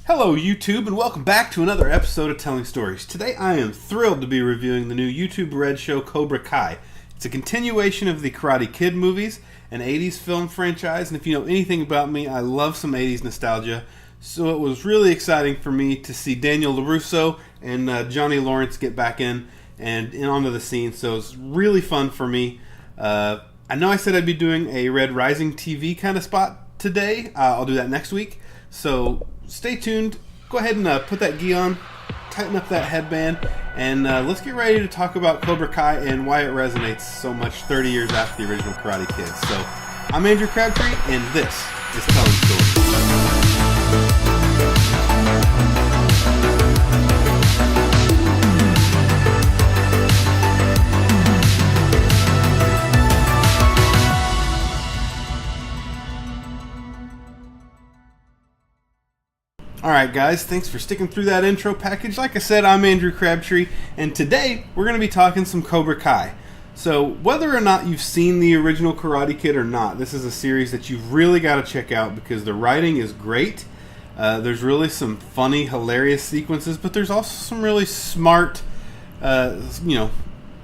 Hello YouTube and welcome back to another episode of Telling Stories. Today I am thrilled to be reviewing the new YouTube Red show Cobra Kai. It's a continuation of the Karate Kid movies, an 80s film franchise, and if you know anything about me, I love some 80s nostalgia. So it was really exciting for me to see Daniel LaRusso and Johnny Lawrence get back in and onto the scene, so it's really fun for me. I know I said I'd be doing a Red Rising TV kind of spot today. I'll do that next week, so stay tuned. Go ahead and put that gi on, tighten up that headband, and let's get ready to talk about Cobra Kai and why it resonates so much 30 years after the original Karate Kid. So, I'm Andrew Crabtree, and this is Telling Stories. Alright guys, thanks for sticking through that intro package. Like I said, I'm Andrew Crabtree, and today we're going to be talking some Cobra Kai. So, whether or not you've seen the original Karate Kid or not, this is a series that you've really got to check out because the writing is great. There's really some funny, hilarious sequences, but there's also some really smart,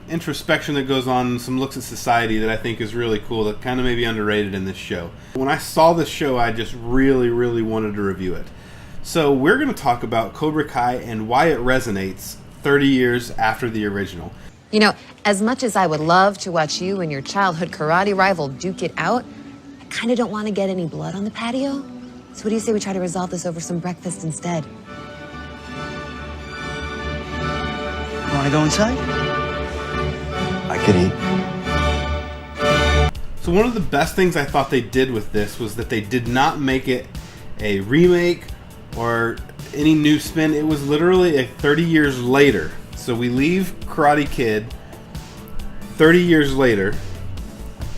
introspection that goes on, and some looks at society that I think is really cool, that kind of maybe underrated in this show. When I saw this show, I just really wanted to review it. So we're going to talk about Cobra Kai and why it resonates 30 years after the original. You know, as much as I would love to watch you and your childhood karate rival duke it out, I kind of don't want to get any blood on the patio. So what do you say we try to resolve this over some breakfast instead? You want to go inside? I could eat. So one of the best things I thought they did with this was that they did not make it a remake or any new spin. It was literally a 30 years later. So we leave Karate Kid 30 years later.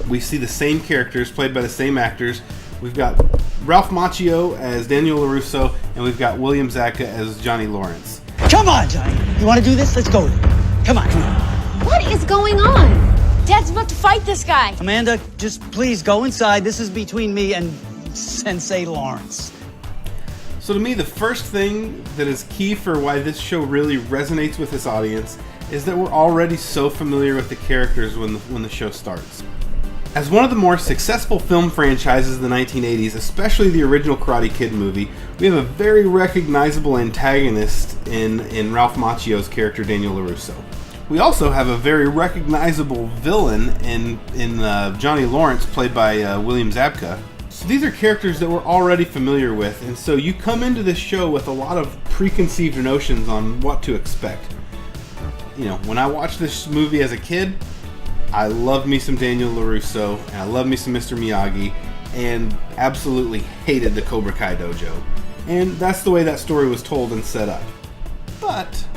We see the same characters played by the same actors. We've got Ralph Macchio as Daniel LaRusso, and we've got William Zabka as Johnny Lawrence. Come on, Johnny. You want to do this? Let's go. Come on. What is going on? Dad's about to fight this guy. Amanda, just please go inside. This is between me and Sensei Lawrence. So to me, the first thing that is key for why this show really resonates with its audience is that we're already so familiar with the characters when the show starts. As one of the more successful film franchises of the 1980s, especially the original Karate Kid movie, we have a very recognizable antagonist in Ralph Macchio's character, Daniel LaRusso. We also have a very recognizable villain in Johnny Lawrence, played by William Zabka. So these are characters that we're already familiar with, and so you come into this show with a lot of preconceived notions on what to expect. You know, when I watched this movie as a kid, I loved me some Daniel LaRusso, and I loved me some Mr. Miyagi, and absolutely hated the Cobra Kai dojo. And that's the way that story was told and set up. But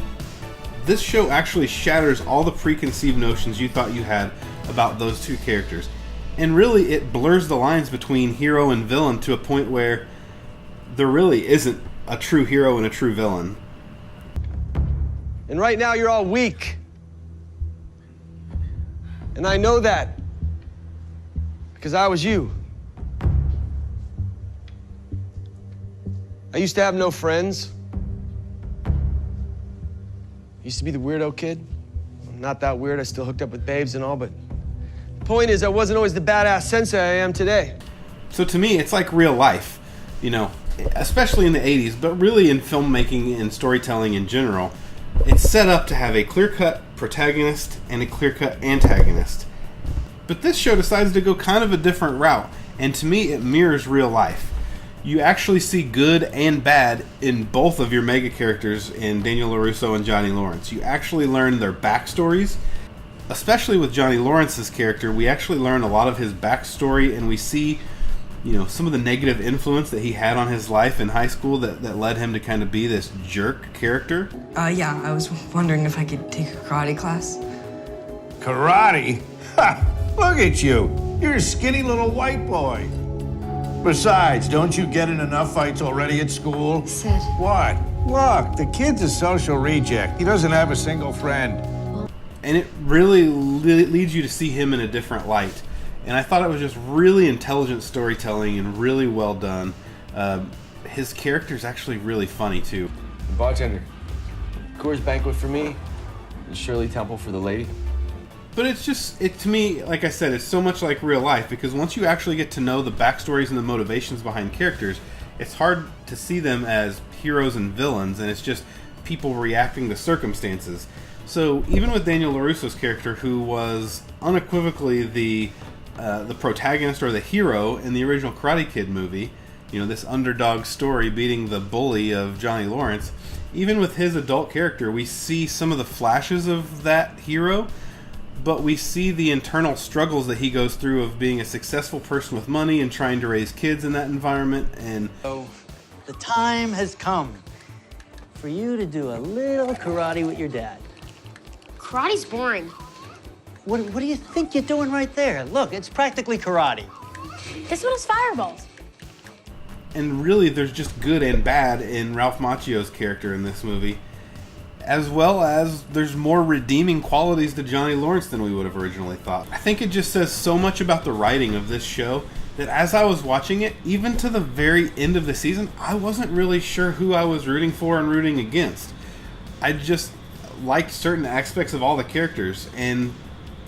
this show actually shatters all the preconceived notions you thought you had about those two characters. And really, it blurs the lines between hero and villain to a point where there really isn't a true hero and a true villain. And right now, you're all weak. And I know that. Because I was you. I used to have no friends. Used to be the weirdo kid. I'm not that weird. I still hooked up with babes and all, but the point is, I wasn't always the badass sensei I am today. So to me, it's like real life, you know, especially in the 80s, but really in filmmaking and storytelling in general. It's set up to have a clear-cut protagonist and a clear-cut antagonist. But this show decides to go kind of a different route, and to me, it mirrors real life. You actually see good and bad in both of your mega characters in Daniel LaRusso and Johnny Lawrence. You actually learn their backstories. Especially with Johnny Lawrence's character, we actually learn a lot of his backstory, and we see, some of the negative influence that he had on his life in high school that led him to kind of be this jerk character. Yeah, I was wondering if I could take a karate class. Karate? Ha! Look at you. You're a skinny little white boy. Besides, don't you get in enough fights already at school? Sid. What? Look, the kid's a social reject. He doesn't have a single friend. And it really leads you to see him in a different light. And I thought it was just really intelligent storytelling and really well done. his character's actually really funny too. Bartender, Coors Banquet for me, and Shirley Temple for the lady. But it's just, to me, like I said, it's so much like real life, because once you actually get to know the backstories and the motivations behind characters, it's hard to see them as heroes and villains, and it's just people reacting to circumstances. So even with Daniel LaRusso's character, who was unequivocally the protagonist or the hero in the original Karate Kid movie, you know, this underdog story beating the bully of Johnny Lawrence, even with his adult character, we see some of the flashes of that hero, but we see the internal struggles that he goes through of being a successful person with money and trying to raise kids in that environment. And So, the time has come for you to do a little karate with your dad. Karate's boring. What do you think you're doing right there? Look, it's practically karate. This one has fireballs. And really, there's just good and bad in Ralph Macchio's character in this movie, as well as there's more redeeming qualities to Johnny Lawrence than we would have originally thought. I think it just says so much about the writing of this show that as I was watching it, even to the very end of the season, I wasn't really sure who I was rooting for and rooting against. I just liked certain aspects of all the characters, and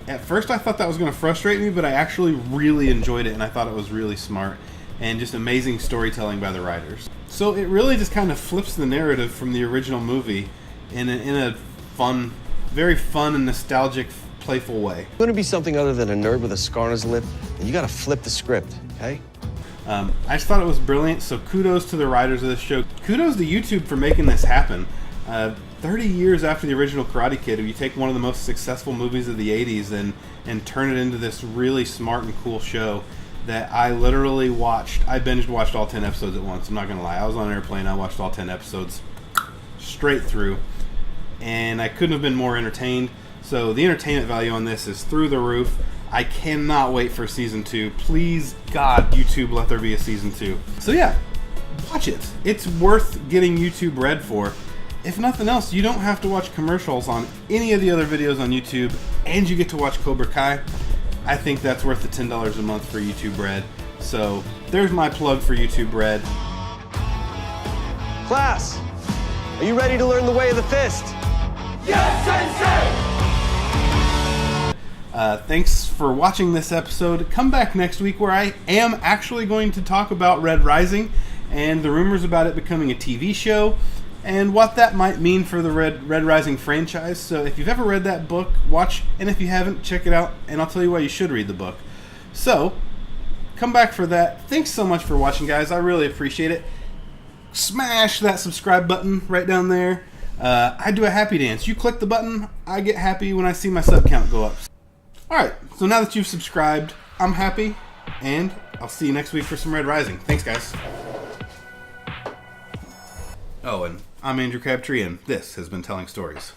at first I thought that was going to frustrate me, but I actually really enjoyed it, and I thought it was really smart and just amazing storytelling by the writers. So it really just kind of flips the narrative from the original movie in a fun, very fun and nostalgic, playful way. If you're gonna be something other than a nerd with a scar on his lip, then you gotta flip the script, okay? I just thought it was brilliant, so kudos to the writers of this show. Kudos to YouTube for making this happen. 30 years after the original Karate Kid, if you take one of the most successful movies of the 80s and turn it into this really smart and cool show that I literally watched. I binge watched all 10 episodes at once, I'm not gonna lie. I was on an airplane, I watched all 10 episodes straight through, and I couldn't have been more entertained. So the entertainment value on this is through the roof. I cannot wait for season 2. Please, God, YouTube, let there be a season 2. So yeah, watch it. It's worth getting YouTube Red for. If nothing else, you don't have to watch commercials on any of the other videos on YouTube, and you get to watch Cobra Kai. I think that's worth the $10 a month for YouTube Red. So there's my plug for YouTube Red. Class, are you ready to learn the way of the fist? Thanks for watching this episode. Come back next week where I am actually going to talk about Red Rising and the rumors about it becoming a TV show and what that might mean for the Red Rising franchise. So if you've ever read that book, watch, and if you haven't, check it out, and I'll tell you why you should read the book. So, come back for that. Thanks so much for watching, guys. I really appreciate it. Smash that subscribe button right down there. I do a happy dance. You click the button, I get happy when I see my sub count go up. Alright, so now that you've subscribed, I'm happy, and I'll see you next week for some Red Rising. Thanks, guys. Oh, and I'm Andrew Crabtree, and this has been Telling Stories.